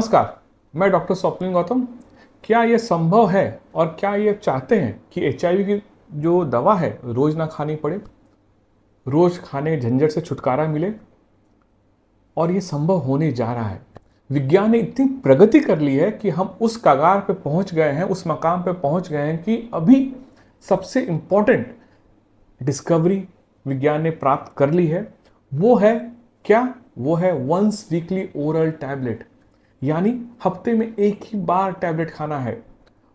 नमस्कार, मैं डॉक्टर स्वप्निल गौतम। क्या ये संभव है और क्या ये चाहते हैं कि एचआईवी की जो दवा है रोज़ ना खानी पड़े, रोज़ खाने झंझट से छुटकारा मिले? और ये संभव होने जा रहा है। विज्ञान ने इतनी प्रगति कर ली है कि हम उस कगार पे पहुंच गए हैं, उस मकाम पे पहुंच गए हैं कि अभी सबसे इम्पोर्टेंट डिस्कवरी विज्ञान ने प्राप्त कर ली है। वो है क्या? वो है वंस वीकली ओरल टैबलेट, यानी हफ्ते में एक ही बार टैबलेट खाना है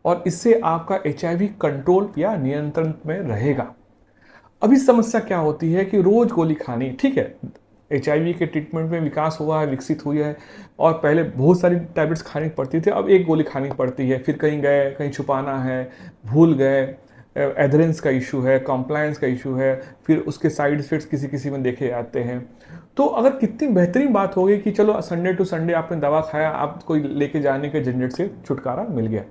और इससे आपका एचआईवी कंट्रोल या नियंत्रण में रहेगा। अभी समस्या क्या होती है कि रोज गोली खानी, ठीक है, एचआईवी के ट्रीटमेंट में विकास हुआ है, विकसित हुई है और पहले बहुत सारी टैबलेट्स खानी पड़ती थी, अब एक गोली खानी पड़ती है। फिर कहीं गए, कहीं छुपाना है, भूल गए, एडरेंस का इशू है, कंप्लायंस का इशू है, फिर उसके साइड इफेक्ट्स किसी किसी में देखे जाते हैं। तो अगर कितनी बेहतरीन बात होगी कि चलो संडे टू संडे आपने दवा खाया, आपको लेके जाने के झंझट से छुटकारा मिल गया।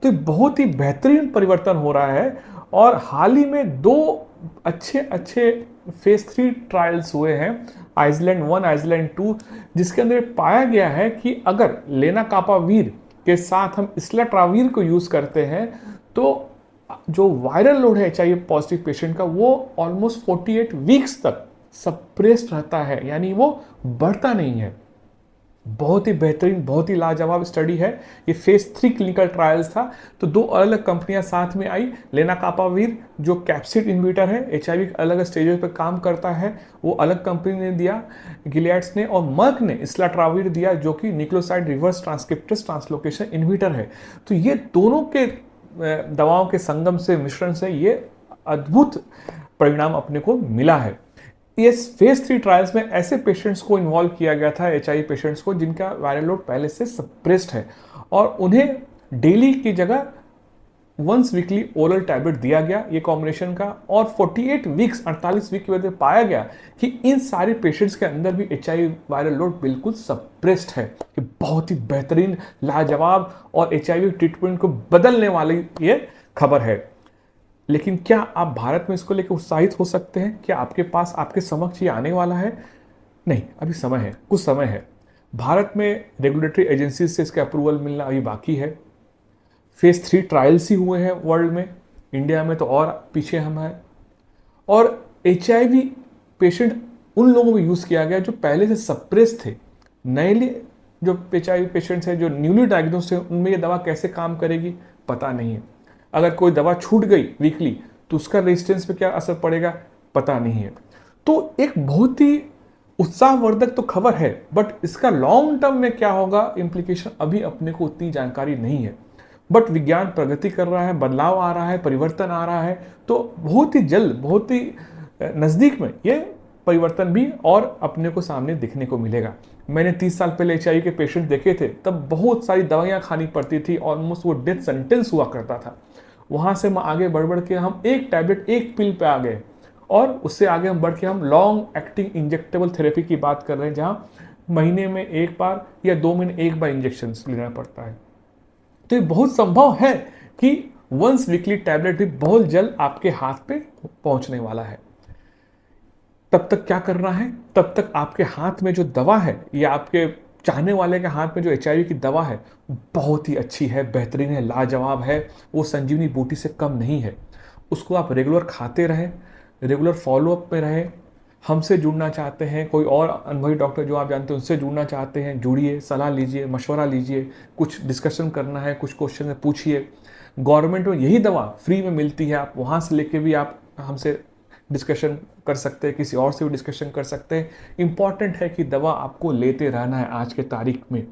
तो बहुत ही बेहतरीन परिवर्तन हो रहा है और हाल ही में दो अच्छे अच्छे फेज 3 ट्रायल्स हुए हैं, आइसलैंड 1, आइसलैंड 2, जिसके अंदर पाया गया है कि अगर लेनाकापावीर के साथ हम इस्लाट्रावीर को यूज करते हैं तो जो वायरल लोड है एचआईवी पॉजिटिव पेशेंट का वो ऑलमोस्ट 48 वीक्स तक सप्रेस्ड रहता है, यानी वो बढ़ता नहीं है। बहुत ही बेहतरीन, बहुत ही लाजवाब स्टडी है। ये फेज 3 क्लिनिकल ट्रायल्स था। तो दो अलग अलग कंपनियां साथ में आई। लेनाकापावीर जो कैप्सिड इनहिबिटर है, एचआईवी अलग स्टेजेस पर काम करता है, वो अलग कंपनी ने दिया, गिलियड्स ने, और मर्क ने इस्लाट्रावीर दिया जो कि nucleoside reverse transcriptase translocation inhibitor है। तो ये दोनों के दवाओं के संगम से, मिश्रण से ये अद्भुत परिणाम अपने को मिला है। इस फेज 3 ट्रायल्स में ऐसे पेशेंट्स को इन्वॉल्व किया गया था, एचआईवी पेशेंट्स को जिनका वायरल लोड पहले से सप्रेस्ड है, और उन्हें डेली की जगह वंस वीकली ओरल टैबलेट दिया गया ये कॉम्बिनेशन का। और 48 वीक्स, 48 वीक की वजह से पाया गया कि इन सारे पेशेंट्स के अंदर भी एचआईवी वायरल लोड बिल्कुल सप्रेस्ड है। ये बहुत ही बेहतरीन, लाजवाब और एचआईवी ट्रीटमेंट को बदलने वाली ये खबर है। लेकिन क्या आप भारत में इसको लेकर उत्साहित हो सकते हैं? क्या आपके पास, आपके समक्ष ये आने वाला है? नहीं, अभी समय है, कुछ समय है। भारत में रेगुलेटरी एजेंसी से इसका अप्रूवल मिलना अभी बाकी है। फेज 3 ट्रायल्स ही हुए हैं वर्ल्ड में, इंडिया में तो और पीछे हम हैं। और एचआईवी पेशेंट उन लोगों में यूज किया गया जो पहले से सप्रेस थे। नए जो एचआईवी पेशेंट्स हैं जो न्यूली डायग्नोस्ड हैं, उनमें ये दवा कैसे काम करेगी पता नहीं है। अगर कोई दवा छूट गई वीकली तो उसका रेजिस्टेंस पे क्या असर पड़ेगा पता नहीं है। तो एक बहुत ही उत्साहवर्धक तो खबर है, बट इसका लॉन्ग टर्म में क्या होगा, इंप्लीकेशन, अभी अपने को उतनी जानकारी नहीं है। बट विज्ञान प्रगति कर रहा है, बदलाव आ रहा है, परिवर्तन आ रहा है, तो बहुत ही जल्द, बहुत ही नज़दीक में ये परिवर्तन भी और अपने को सामने दिखने को मिलेगा। मैंने 30 साल पहले एचआईवी के पेशेंट देखे थे, तब बहुत सारी दवाइयाँ खानी पड़ती थी, ऑलमोस्ट वो डेथ सेंटेंस हुआ करता था। वहाँ से हम आगे बढ़ बढ़ के हम एक टैबलेट, एक पिल पे आ गए, और उससे आगे हम बढ़ के हम लॉन्ग एक्टिंग इंजेक्टेबल थेरेपी की बात कर रहे हैं, जहाँ महीने में एक बार या 2 महीने एक बार इंजेक्शन लेना पड़ता है। तो ये बहुत संभव है कि वंस वीकली टैबलेट भी बहुत जल्द आपके हाथ पे पहुंचने वाला है। तब तक क्या करना है? तब तक आपके हाथ में जो दवा है या आपके चाहने वाले के हाथ में जो एचआईवी की दवा है बहुत ही अच्छी है, बेहतरीन है, लाजवाब है, वो संजीवनी बूटी से कम नहीं है। उसको आप रेगुलर खाते रहें, रेगुलर फॉलोअप में रहें। हमसे जुड़ना चाहते हैं, कोई और अनुभवी डॉक्टर जो आप जानते हैं उनसे जुड़ना चाहते हैं, जुड़िए, सलाह लीजिए, मशवरा लीजिए, कुछ डिस्कशन करना है, कुछ क्वेश्चन पूछिए। गवर्नमेंट में यही दवा फ्री में मिलती है, आप वहाँ से लेके भी आप हमसे डिस्कशन कर सकते हैं, किसी और से भी डिस्कशन कर सकते हैं। इंपॉर्टेंट है कि दवा आपको लेते रहना है आज के तारीख में,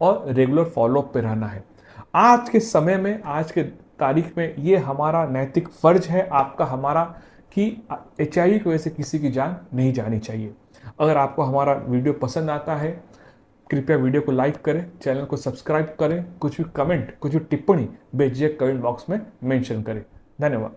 और रेगुलर फॉलोअप पे रहना है। आज के समय में, आज के तारीख में ये हमारा नैतिक फर्ज है, आपका, हमारा, कि एचआईवी की वजह से किसी की जान नहीं जानी चाहिए। अगर आपको हमारा वीडियो पसंद आता है, कृपया वीडियो को लाइक करें, चैनल को सब्सक्राइब करें, कुछ भी कमेंट, कुछ भी टिप्पणी बेझिझक कमेंट बॉक्स में मेंशन करें। धन्यवाद।